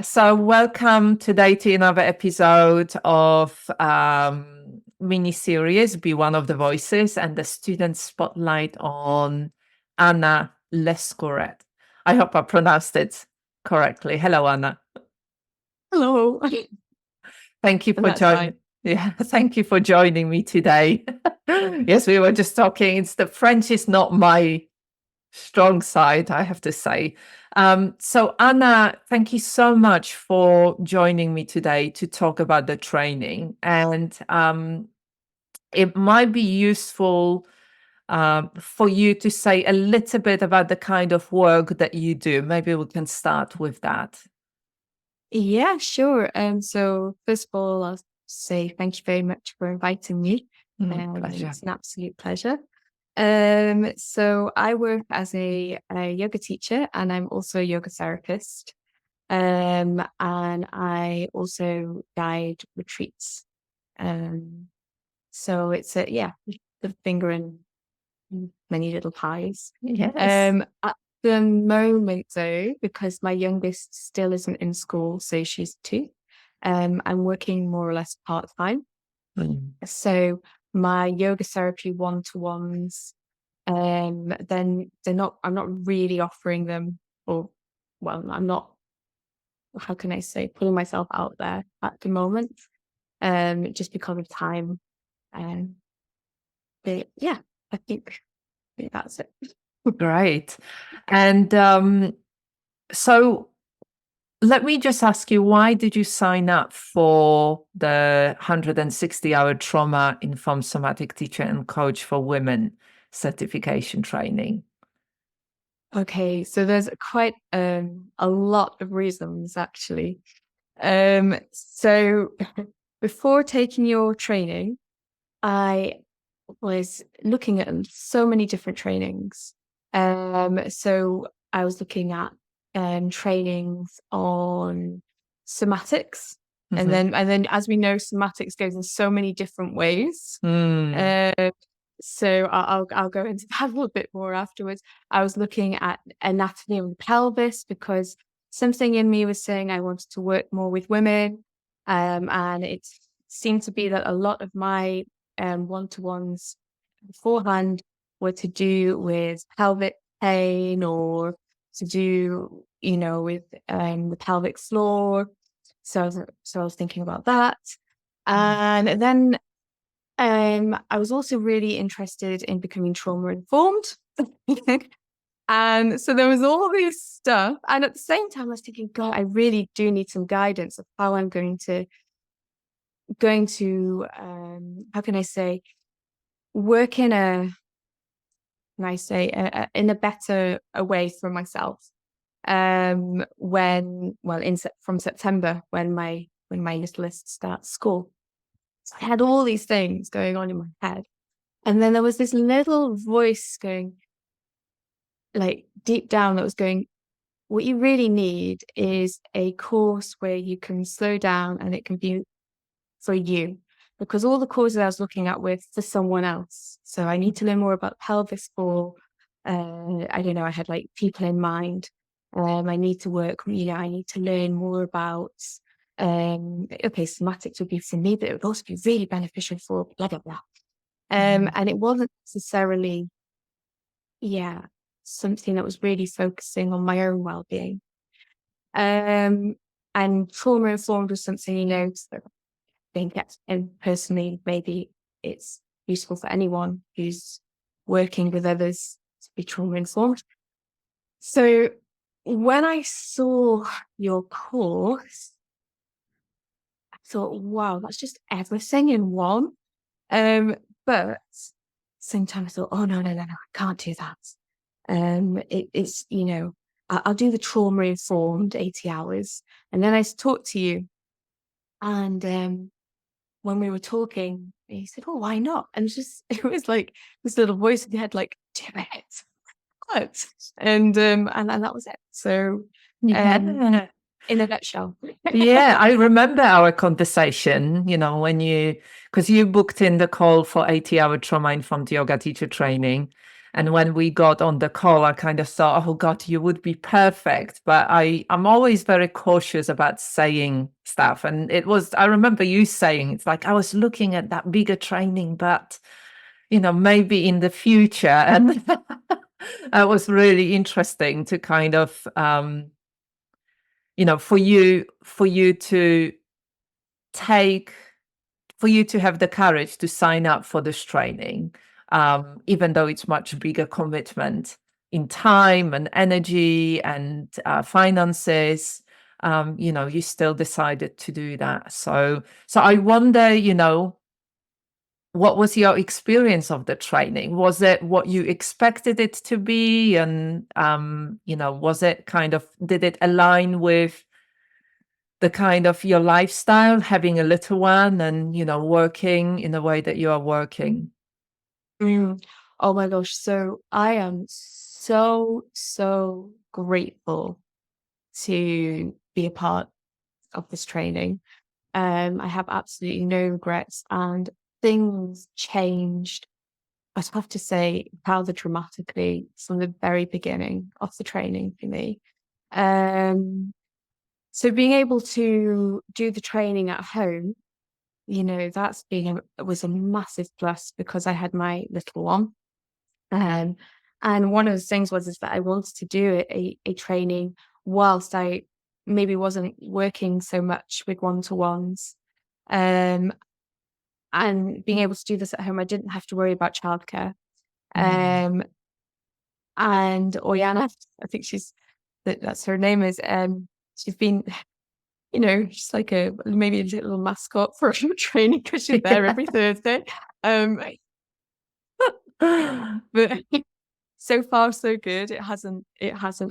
So welcome today to another episode of mini-series, Be One of the Voices, and the student spotlight on Anna Lescourret. I hope I pronounced it correctly. Hello, Anna. Hello. Thank you And for that's joining. fine. Yeah, thank you for joining me today. Yes, we were just talking. It's the French is not my strong side, I have to say. So Anna, thank you so much for joining me today to talk about the training. And it might be useful for you to say a little bit about the kind of work that you do. Maybe we can start with that. Yeah, sure. So first of all, I'll say thank you very much for inviting me. Pleasure. It's an absolute pleasure. So I work as a yoga teacher, and I'm also a yoga therapist. And I also guide retreats. So it's the finger in many little pies. Yes. At the moment, though, because my youngest still isn't in school, so she's 2, I'm working more or less part-time. So my yoga therapy one-to-ones, then I'm not really offering them, or well, I'm not, how can I say, putting myself out there at the moment, just because of time. But yeah, I think that's it. Great. And so let me just ask you, why did you sign up for the 160-hour trauma-informed somatic teacher and coach for women certification training? Okay, so there's quite a lot of reasons actually. So before taking your training, I was looking at so many different trainings. So I was looking at trainings on somatics, and then as we know, somatics goes in so many different ways. So I'll go into that a little bit more afterwards. I was looking at anatomy of the pelvis because something in me was saying I wanted to work more with women, and it seemed to be that a lot of my one-to-ones beforehand were to do with pelvic pain or to do, with the pelvic floor. So I was thinking about that, and then I was also really interested in becoming trauma informed. And so there was all this stuff. And at the same time, I was thinking, God, I really do need some guidance of how I'm going to how can I say, work in in a better way for myself. From September, when my littlest starts school. So I had all these things going on in my head. And then there was this little voice going, like deep down, that was going, what you really need is a course where you can slow down and it can be for you. Because all the courses I was looking at were for someone else. So I need to learn more about pelvis for, I don't know, I had like people in mind. I need to work, I need to learn more about, okay, somatics would be for me, but it would also be really beneficial for blah, blah, blah. And it wasn't necessarily, something that was really focusing on my own well-being. And trauma informed was something, so I think and personally, maybe it's useful for anyone who's working with others to be trauma informed. So when I saw your course, I thought, wow, that's just everything in one. But same time I thought, oh no, I can't do that. It's I'll do the trauma informed 80 hours. And then I talked to you, and when we were talking, he said, oh, why not? And it was like this little voice in your head, like, do it. What? And that was it. So Yeah. in a nutshell. Yeah, I remember our conversation, because you booked in the call for 80-hour trauma-informed yoga teacher training. And when we got on the call, I kind of thought, oh God, you would be perfect. But I'm always very cautious about saying stuff. And I remember you saying, it's like, I was looking at that bigger training, but, maybe in the future. And that was really interesting to kind of, for you to have the courage to sign up for this training, even though it's much bigger commitment in time and energy and finances. You still decided to do that. So I wonder, what was your experience of the training? Was it what you expected it to be? And, was it did it align with the kind of your lifestyle, having a little one and, working in the way that you are working? Mm. Oh my gosh. So I am so grateful to be a part of this training. I have absolutely no regrets, and things changed, I'd have to say, rather dramatically from the very beginning of the training for me. So being able to do the training at home, was a massive plus because I had my little one. And one of the things is that I wanted to do a training whilst I maybe wasn't working so much with one-to-ones. And being able to do this at home, I didn't have to worry about childcare. And Oyana, I think that's her name is, she's been, she's like maybe a little mascot for training because she's there every Thursday. But so far so good. It hasn't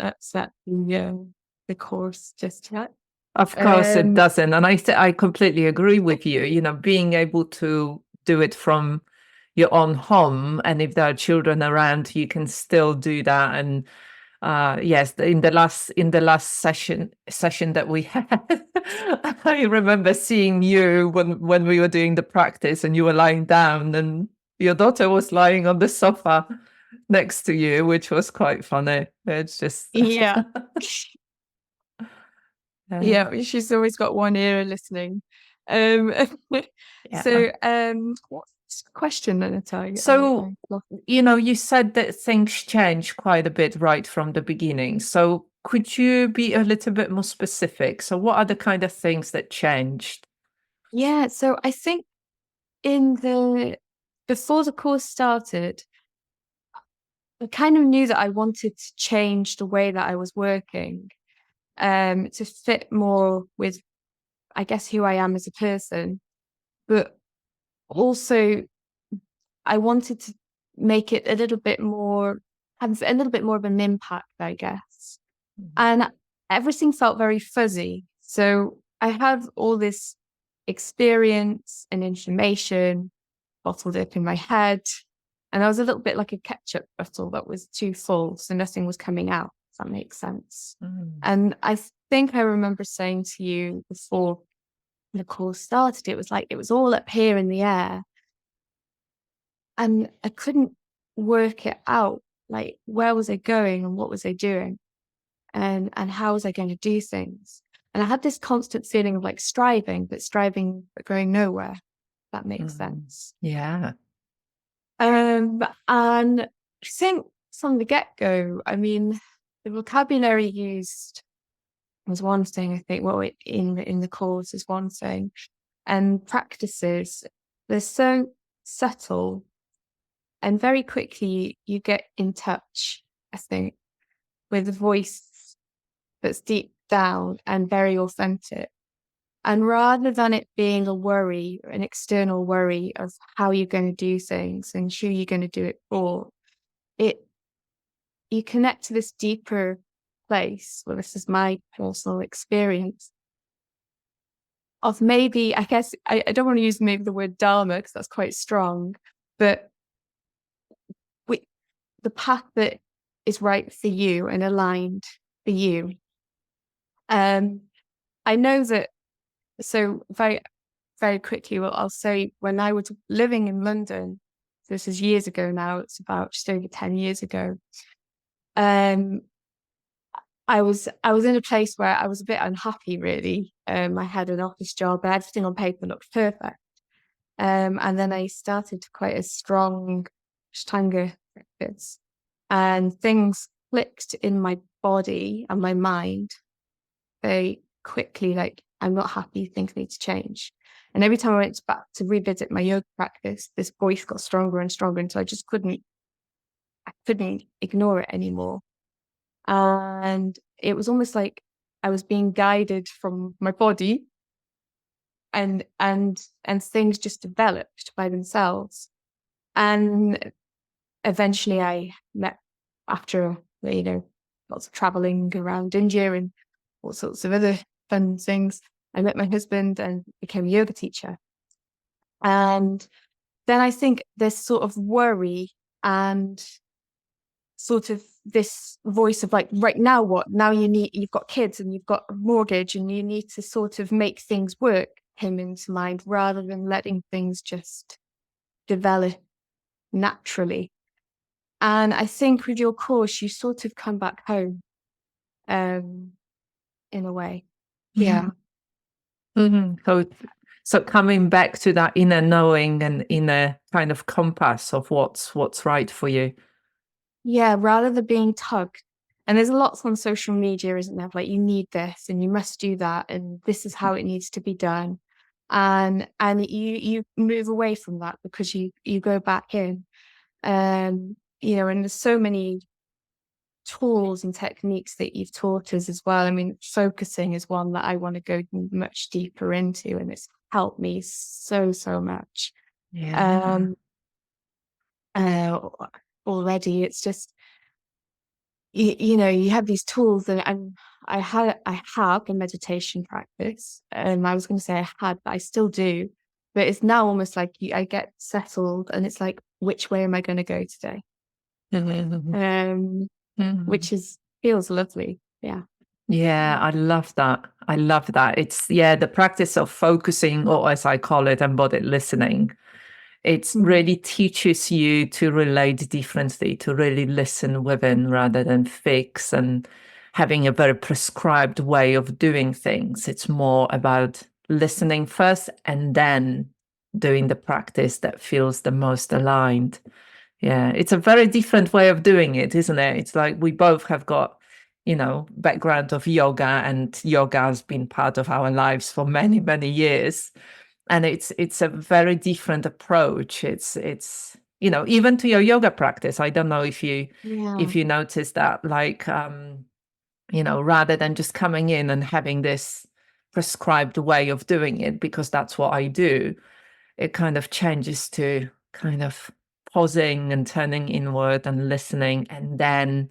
upset the course just yet. Of course it doesn't. And I completely agree with you, being able to do it from your own home, and if there are children around, you can still do that. And yes, in the last session that we had, I remember seeing you when we were doing the practice, and you were lying down and your daughter was lying on the sofa next to you, which was quite funny. It's just yeah. Yeah, she's always got one ear listening. Yeah. So what's the question, Natalia? So, you said that things changed quite a bit right from the beginning. So could you be a little bit more specific? So what are the kind of things that changed? Yeah, so I think before the course started, I kind of knew that I wanted to change the way that I was working, to fit more with, I guess, who I am as a person. But also, I wanted to make it a little bit more, have a little bit more of an impact, I guess. And everything felt very fuzzy. So I had all this experience and information bottled up in my head. And I was a little bit like a ketchup bottle that was too full, so nothing was coming out, if that makes sense. And I think I remember saying to you before the course started, it was like it was all up here in the air. And I couldn't work it out. Like, where was I going and what was I doing? And how was I going to do things? And I had this constant feeling of like striving but going nowhere. If that makes sense. Yeah. And I think from the get-go, I mean, the vocabulary used was one thing. I think in the course is one thing, and practices, they're so subtle, and very quickly you get in touch, I think, with a voice that's deep down and very authentic. And rather than it being a worry, an external worry of how you're going to do things and who you're going to do it for, you connect to this deeper place. Well, this is my personal experience of maybe, I guess, I don't want to use maybe the word dharma because that's quite strong, but the path that is right for you and aligned for you. I know that, so very, very quickly, well, I'll say when I was living in London this is years ago now. It's about just over 10 years ago. Um, I was in a place where I was a bit unhappy, really. I had an office job, but everything on paper looked perfect. And then I started quite a strong Ashtanga practice, and things clicked in my body and my mind very quickly. Like, I'm not happy, things need to change. And every time I went back to revisit my yoga practice, this voice got stronger and stronger until I couldn't ignore it anymore. And it was almost like I was being guided from my body, and things just developed by themselves. And eventually I met, after, lots of traveling around India and all sorts of other fun things, I met my husband and became a yoga teacher. And then I think this sort of worry and sort of this voice of like, right, now what? Now you've got kids and you've got a mortgage and you need to sort of make things work, came into mind, rather than letting things just develop naturally. And I think with your course, you sort of come back home, in a way. Yeah. So coming back to that inner knowing and inner kind of compass of what's right for you. Yeah, rather than being tugged. And there's lots on social media, isn't there? Like, you need this and you must do that, and this is how it needs to be done. And you move away from that because you go back in. And there's so many tools and techniques that you've taught us as well. I mean, focusing is one that I want to go much deeper into, and it's helped me so much. Yeah. Already, it's just, you have these tools, and I have a meditation practice. I was going to say I had, but I still do. But it's now almost like I get settled, and it's like, which way am I going to go today? Which feels lovely. Yeah. Yeah, I love that. I love that. It's, the practice of focusing, or as I call it, embodied listening. It really teaches you to relate differently, to really listen within rather than fix and having a very prescribed way of doing things. It's more about listening first and then doing the practice that feels the most aligned. Yeah, it's a very different way of doing it, isn't it? It's like we both have got, background of yoga, and yoga has been part of our lives for many years. And it's a very different approach. It's even to your yoga practice. I don't know if you notice that, like, rather than just coming in and having this prescribed way of doing it, because that's what I do, it kind of changes to kind of pausing and turning inward and listening, and then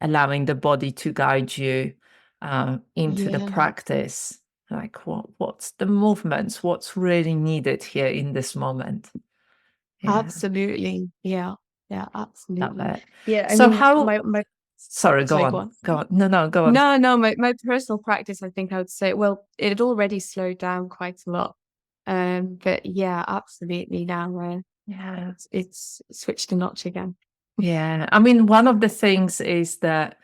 allowing the body to guide you into the practice. Like, what's the movements? What's really needed here in this moment? Yeah. Absolutely. Yeah. Yeah, absolutely. Yeah. So how? Sorry, go on. Go on. Go on. No, go on. No. My personal practice, I think I would say, well, it had already slowed down quite a lot. But yeah, absolutely. Now, it's switched a notch again. Yeah. I mean, one of the things is that,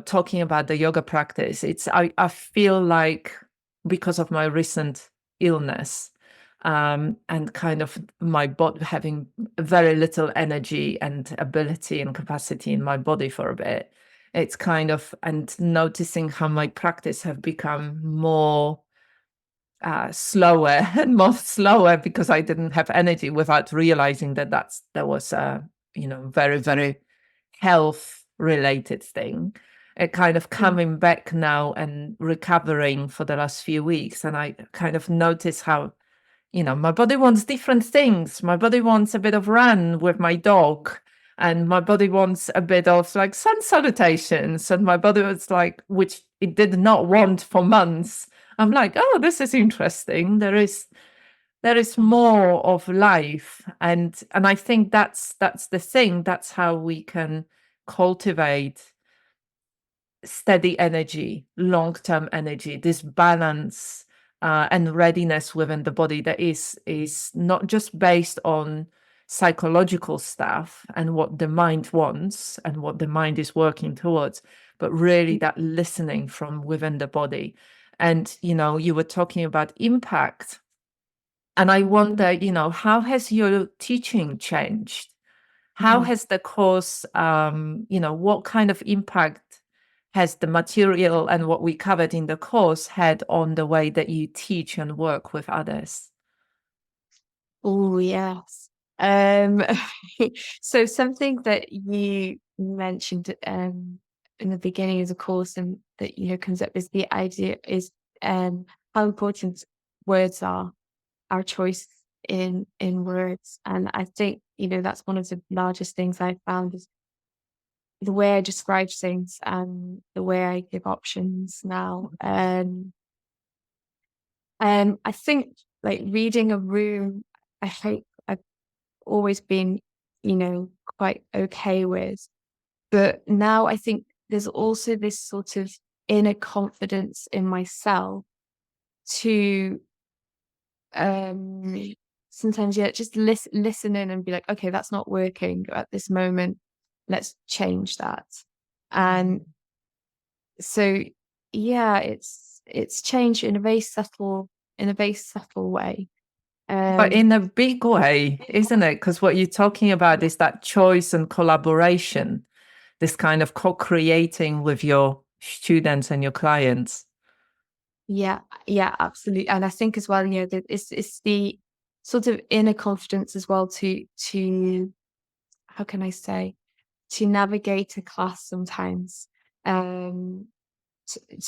talking about the yoga practice, I feel like, because of my recent illness, and kind of my body having very little energy and ability and capacity in my body for a bit, it's kind of, and noticing how my practice have become more slower and more slower because I didn't have energy, without realizing that that was a very health related thing. It kind of coming back now and recovering for the last few weeks, and I kind of notice how my body wants different things. My body wants a bit of run with my dog, and my body wants a bit of like sun salutations, and my body was like, which it did not want for months. I'm like, oh, this is interesting. There is more of life, and I think that's the thing. That's how we can cultivate steady energy, long-term energy, this balance and readiness within the body that is not just based on psychological stuff and what the mind wants and what the mind is working towards, but really that listening from within the body. And, you were talking about impact. And I wonder, how has your teaching changed? How has the course, what kind of impact has the material and what we covered in the course had on the way that you teach and work with others? Oh, yes. Um, so something that you mentioned in the beginning of the course and that comes up is the idea is how important words are, our choice in words. And I think, that's one of the largest things I found is the way I describe things and the way I give options now. I think like reading a room, I hope I've always been, quite okay with. But now I think there's also this sort of inner confidence in myself to sometimes, just listen in and be like, okay, that's not working at this moment. Let's change that. And so, yeah, it's changed in a very subtle way. But in a big way, isn't it? Because what you're talking about is that choice and collaboration, this kind of co-creating with your students and your clients. Yeah, absolutely. And I think as well, that it's the sort of inner confidence as well to how can I say, to navigate a class sometimes, to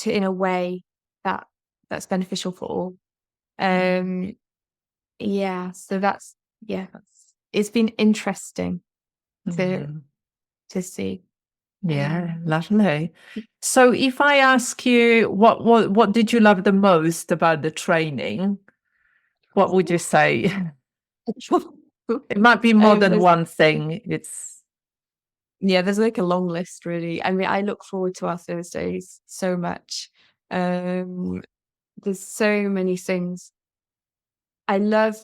in a way that's beneficial for all. Yeah, so it's been interesting to see. Yeah, lovely. So if I ask you what did you love the most about the training, what would you say? It might be more than one thing. There's like a long list, really. I mean, I look forward to our Thursdays so much. There's so many things. I love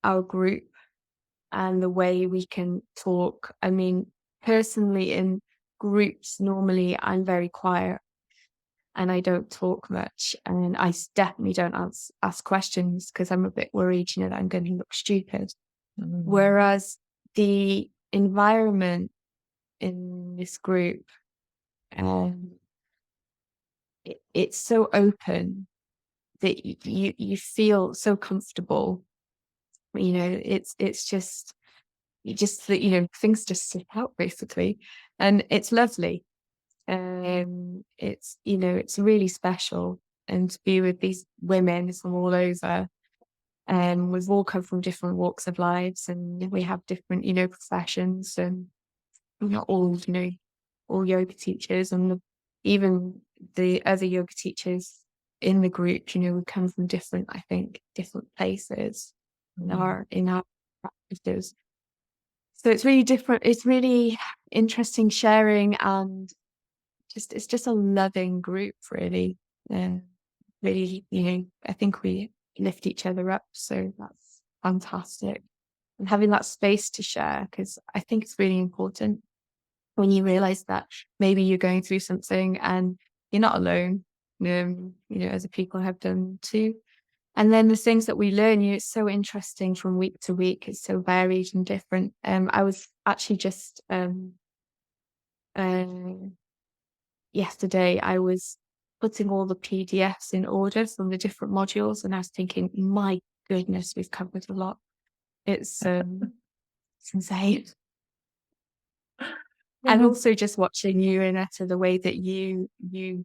our group and the way we can talk. I mean, personally, in groups, normally I'm very quiet and I don't talk much. And I definitely don't ask questions because I'm a bit worried, that I'm going to look stupid. Whereas the environment in this group, it's so open that you feel so comfortable. It's just that things just slip out basically, and it's lovely. It's really special, and to be with these women from all over. We've all come from different walks of lives, and we have different professions, and we're not all all yoga teachers, and even the other yoga teachers in the group, we come from different places in our practices. So it's really different. It's really interesting sharing, and it's just a loving group, really. Really, I think we lift each other up, so that's fantastic. And having that space to share, because I think it's really important when you realize that maybe you're going through something and you're not alone, other people have done too. And then the things that we learn, it's so interesting from week to week. It's so varied and different. I was actually just yesterday, I was putting all the PDFs in order from the different modules, and I was thinking, my goodness, we've covered a lot. It's insane. And also just watching you, Annetta, the way that you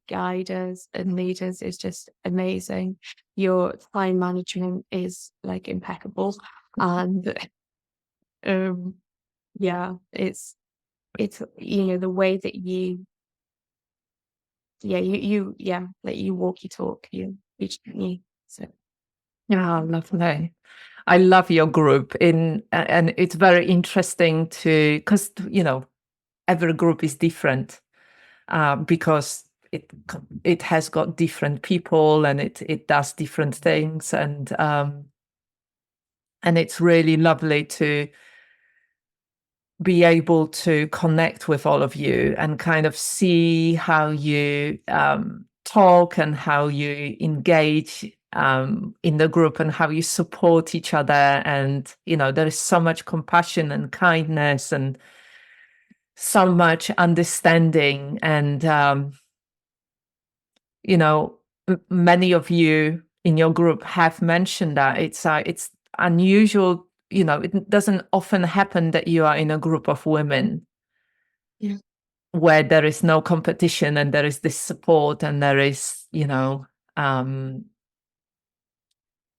guide us and lead us is just amazing. Your time management is like impeccable. And it's the way that you let you walk your talk, you reach me. So Lovely. I love your group and it's very interesting because every group is different, because it has got different people and it does different things, and it's really lovely to be able to connect with all of you and kind of see how you talk and how you engage in the group and how you support each other. And, there is so much compassion and kindness and so much understanding. And, many of you in your group have mentioned that it's unusual. It doesn't often happen that you are in a group of women where there is no competition and there is this support and there is,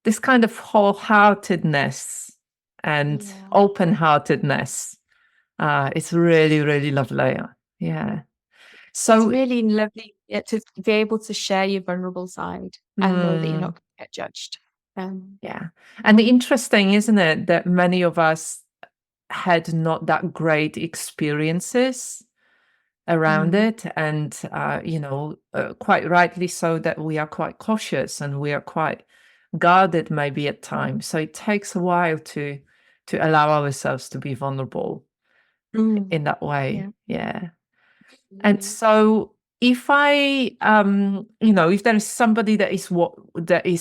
this kind of wholeheartedness and open-heartedness. It's really, really lovely. Yeah. So it's really lovely to be able to share your vulnerable side and know that you're not going to get judged. Yeah. And interesting, isn't it, that many of us had not that great experiences around it, and quite rightly so, that we are quite cautious and we are quite guarded maybe at times. So it takes a while to allow ourselves to be vulnerable in that way. Yeah. And so if I if there is somebody that is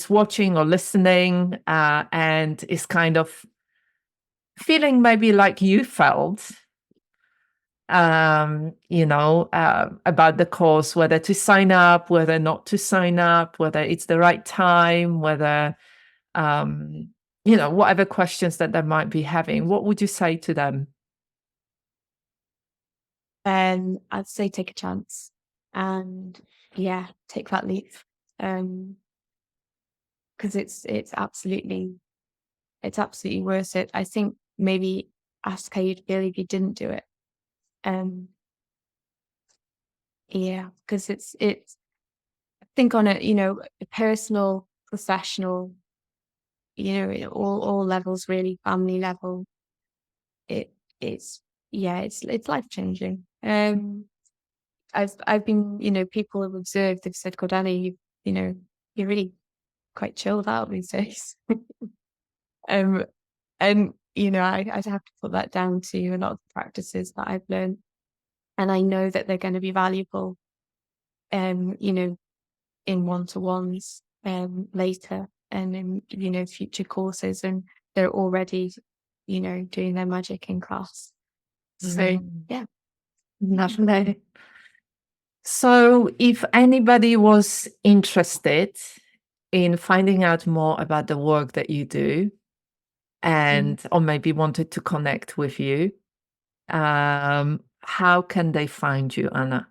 watching or listening and is kind of feeling maybe like you felt about the course, whether to sign up, whether not to sign up, whether it's the right time, whether whatever questions that they might be having, what would you say to them? I'd say take a chance and take that leap. Because it's absolutely worth it. I think maybe ask how you'd feel if you didn't do it. Because it's I think on a personal, professional, all levels, really, family level, it's life changing. I've been, people have observed, they've said, Gordana, you're really quite chilled out these days. And I'd have to put that down to a lot of the practices that I've learned, and I know that they're going to be valuable in one-to-ones later and in future courses, and they're already doing their magic in class. So Lovely. So if anybody was interested in finding out more about the work that you do and or maybe wanted to connect with you, how can they find you, Anna?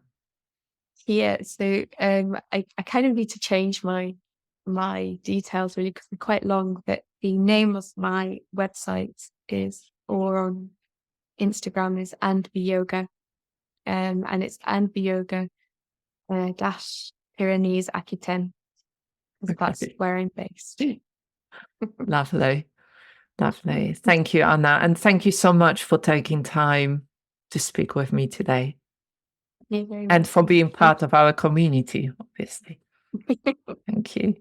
So I kind of need to change my details really, because they're quite long, but the name of my website or on Instagram is and be yoga, and it's and be yoga dash Pyrenees Aquitaine, because that's where I'm based. Lovely. Thank you, Anna, and thank you so much for taking time to speak with me today and for being part of our community, obviously. Thank you.